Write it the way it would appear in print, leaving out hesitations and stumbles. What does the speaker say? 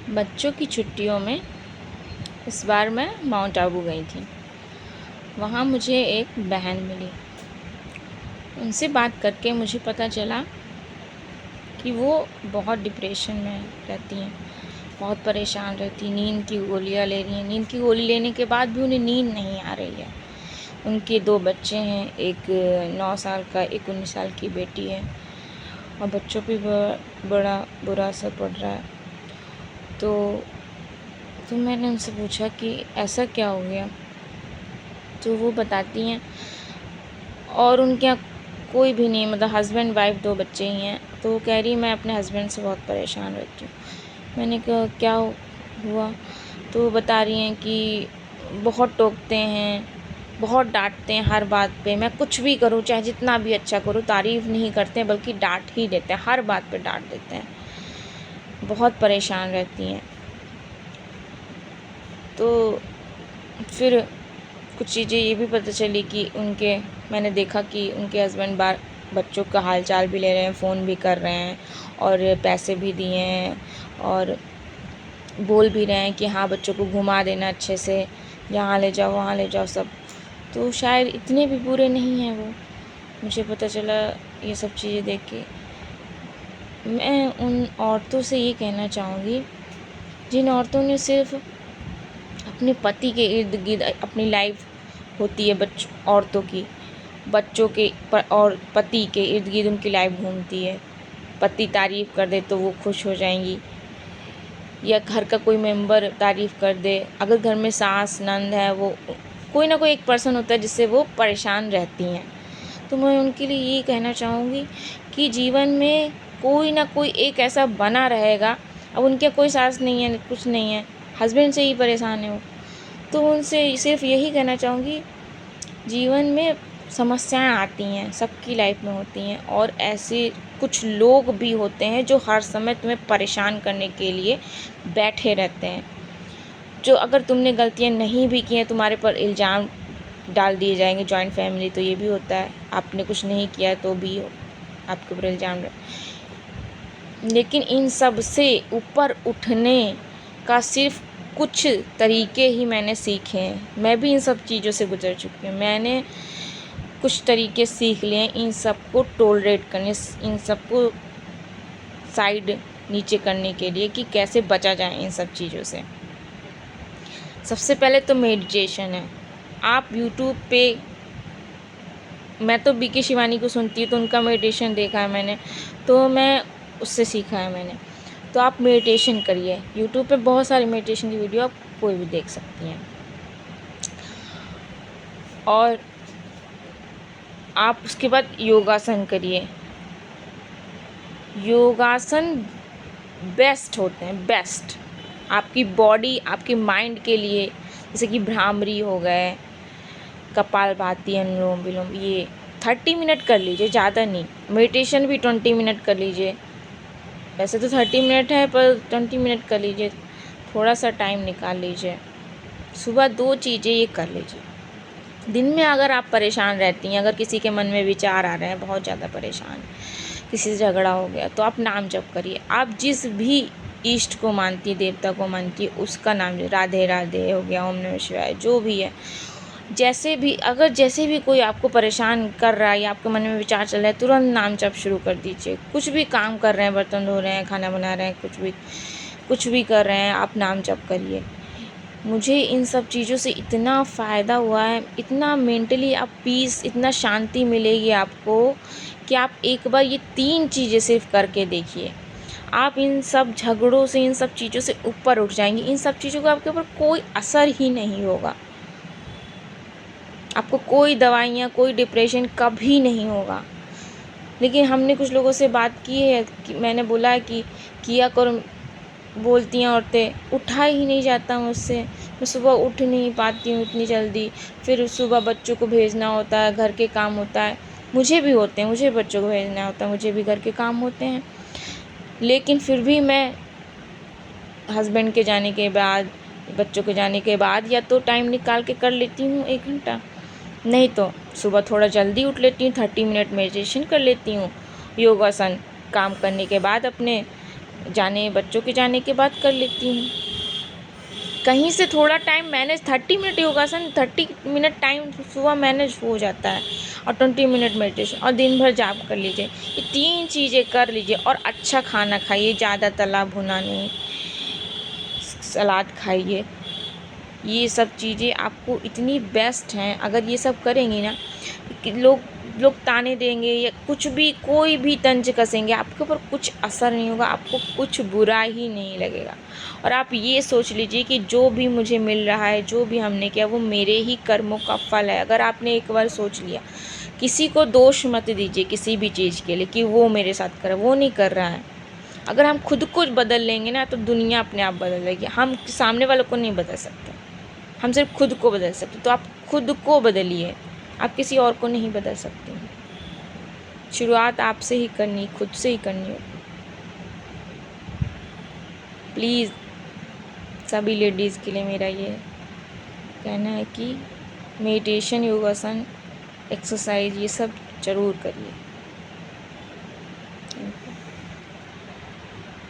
बच्चों की छुट्टियों में इस बार मैं माउंट आबू गई थी। वहाँ मुझे एक बहन मिली। उनसे बात करके मुझे पता चला कि वो बहुत डिप्रेशन में रहती हैं, बहुत परेशान रहती, नींद की गोलियाँ ले रही हैं। नींद की गोली लेने के बाद भी उन्हें नींद नहीं आ रही है। उनके 2 बच्चे हैं, एक 9 साल का, एक 19 साल की बेटी है, और बच्चों पे बड़ा बुरा असर पड़ रहा है। तो मैंने उनसे पूछा कि ऐसा क्या हो गया। तो वो बताती हैं, और उनके यहाँ कोई भी नहीं, मतलब हस्बैंड वाइफ 2 बच्चे ही हैं। तो वो कह रही मैं अपने हस्बैंड से बहुत परेशान रहती हूँ। मैंने कहा क्या हुआ। तो वो बता रही हैं कि बहुत टोकते हैं, बहुत डांटते हैं हर बात पे। मैं कुछ भी करूँ, चाहे जितना भी अच्छा करूँ, तारीफ़ नहीं करते हैं बल्कि डांट ही देते हैं, हर बात पे डांट देते हैं। बहुत परेशान रहती हैं। तो फिर कुछ चीज़ें ये भी पता चली कि मैंने देखा कि उनके हस्बैंड बच्चों का हाल चाल भी ले रहे हैं, फ़ोन भी कर रहे हैं, और पैसे भी दिए हैं, और बोल भी रहे हैं कि हाँ बच्चों को घुमा देना अच्छे से, यहाँ ले जाओ वहाँ ले जाओ सब। तो शायद इतने भी बुरे नहीं हैं वो। मुझे पता चला ये सब चीज़ें देख के। मैं उन औरतों से ये कहना चाहूँगी जिन औरतों ने सिर्फ अपने पति के इर्द गिर्द अपनी लाइफ होती है, औरतों की बच्चों के और पति के इर्द गिर्द उनकी लाइफ घूमती है। पति तारीफ़ कर दे तो वो खुश हो जाएंगी, या घर का कोई मेंबर तारीफ़ कर दे। अगर घर में सास नंद है, वो कोई ना कोई एक पर्सन होता है जिससे वो परेशान रहती हैं। तो मैं उनके लिए ये कहना चाहूँगी कि जीवन में कोई ना कोई एक ऐसा बना रहेगा। अब उनके कोई सास नहीं है, कुछ नहीं है, हस्बैंड से ही परेशान है वो, तो उनसे सिर्फ यही कहना चाहूँगी, जीवन में समस्याएं आती हैं, सबकी लाइफ में होती हैं, और ऐसे कुछ लोग भी होते हैं जो हर समय तुम्हें परेशान करने के लिए बैठे रहते हैं। जो अगर तुमने गलतियां नहीं भी की हैं, तुम्हारे पर इल्ज़ाम डाल दिए जाएंगे। जॉइंट फैमिली तो ये भी होता है, आपने कुछ नहीं किया तो भी आपके ऊपर इल्ज़ाम। लेकिन इन सब से ऊपर उठने का सिर्फ कुछ तरीके ही मैंने सीखे हैं। मैं भी इन सब चीज़ों से गुजर चुकी हूँ। मैंने कुछ तरीके सीख लिए इन सब को टॉलरेट करने, इन सब को साइड नीचे करने के लिए कि कैसे बचा जाए इन सब चीज़ों से। सबसे पहले तो मेडिटेशन है। आप यूट्यूब पे, मैं तो बीके शिवानी को सुनती हूँ, तो उनका मेडिटेशन देखा है मैंने, तो मैं उससे सीखा है मैंने। तो आप मेडिटेशन करिए। यूट्यूब पे बहुत सारी मेडिटेशन की वीडियो आप कोई भी देख सकती हैं। और आप उसके बाद योगासन करिए। योगासन बेस्ट होते हैं, बेस्ट आपकी बॉडी, आपके माइंड के लिए। जैसे कि भ्रामरी हो गए, कपालभाति, अनुलोम विलोम, ये 30 मिनट कर लीजिए, ज़्यादा नहीं। मेडिटेशन भी 20 मिनट कर लीजिए। वैसे तो 30 मिनट है, पर 20 मिनट कर लीजिए, थोड़ा सा टाइम निकाल लीजिए। सुबह 2 चीज़ें ये कर लीजिए। दिन में अगर आप परेशान रहती हैं, अगर किसी के मन में विचार आ रहे हैं, बहुत ज़्यादा परेशान, किसी से झगड़ा हो गया, तो आप नाम जप करिए। आप जिस भी इष्ट को मानती है, देवता को मानती है, उसका नाम, राधे राधे हो गया, ओम नमः शिवाय, जो भी है, जैसे भी कोई आपको परेशान कर रहा है या आपके मन में विचार चल रहा है, तुरंत नाम जप शुरू कर दीजिए। कुछ भी काम कर रहे हैं, बर्तन धो रहे हैं, खाना बना रहे हैं, कुछ भी कर रहे हैं, आप नाम जप करिए। मुझे इन सब चीज़ों से इतना फ़ायदा हुआ है, इतना मेंटली आप पीस, इतना शांति मिलेगी आपको कि आप एक बार ये 3 चीज़ें सिर्फ करके देखिए। आप इन सब झगड़ों से, इन सब चीज़ों से ऊपर उठ जाएंगी। इन सब चीज़ों का आपके ऊपर कोई असर ही नहीं होगा। आपको कोई दवाइयाँ, कोई डिप्रेशन कभी नहीं होगा। लेकिन हमने कुछ लोगों से बात की है कि मैंने बोला है कि किया करो, बोलती हैं औरतें, उठा ही नहीं जाता मुझसे। मैं सुबह उठ नहीं पाती हूँ इतनी जल्दी, फिर सुबह बच्चों को भेजना होता है, घर के काम होता है, मुझे भी होते हैं, मुझे बच्चों को भेजना होता है, मुझे भी घर के काम होते हैं। लेकिन फिर भी मैं हस्बैंड के जाने के बाद, बच्चों के जाने के बाद, या तो टाइम निकाल के कर लेती हूँ 1 घंटा, नहीं तो सुबह थोड़ा जल्दी उठ लेती हूँ, 30 मिनट मेडिटेशन कर लेती हूँ। योगासन काम करने के बाद अपने बच्चों के जाने के बाद कर लेती हूँ। कहीं से थोड़ा टाइम मैनेज 30 मिनट योगासन, 30 मिनट टाइम सुबह मैनेज हो जाता है, और 20 मिनट मेडिटेशन, और दिन भर जाप कर लीजिए। ये 3 चीज़ें कर लीजिए, और अच्छा खाना खाइए, ज़्यादा तला भुना नहीं, सलाद खाइए। ये सब चीज़ें आपको इतनी बेस्ट हैं, अगर ये सब करेंगी ना कि लोग ताने देंगे या कुछ भी, कोई भी तंज कसेंगे, आपके ऊपर कुछ असर नहीं होगा, आपको कुछ बुरा ही नहीं लगेगा। और आप ये सोच लीजिए कि जो भी मुझे मिल रहा है, जो भी हमने किया, वो मेरे ही कर्मों का फल है। अगर आपने एक बार सोच लिया, किसी को दोष मत दीजिए किसी भी चीज़ के लिए कि वो मेरे साथ कर, वो नहीं कर रहा है। अगर हम खुद को बदल लेंगे ना, तो दुनिया अपने आप बदल जाएगी। हम सामने वालों को नहीं बदल सकते, हम सिर्फ खुद को बदल सकते। तो आप खुद को बदलिए, आप किसी और को नहीं बदल सकते। शुरुआत आपसे ही करनी, खुद से ही करनी होगी। प्लीज़ सभी लेडीज़ के लिए मेरा ये कहना है कि मेडिटेशन, योगासन, एक्सरसाइज ये सब ज़रूर करिए।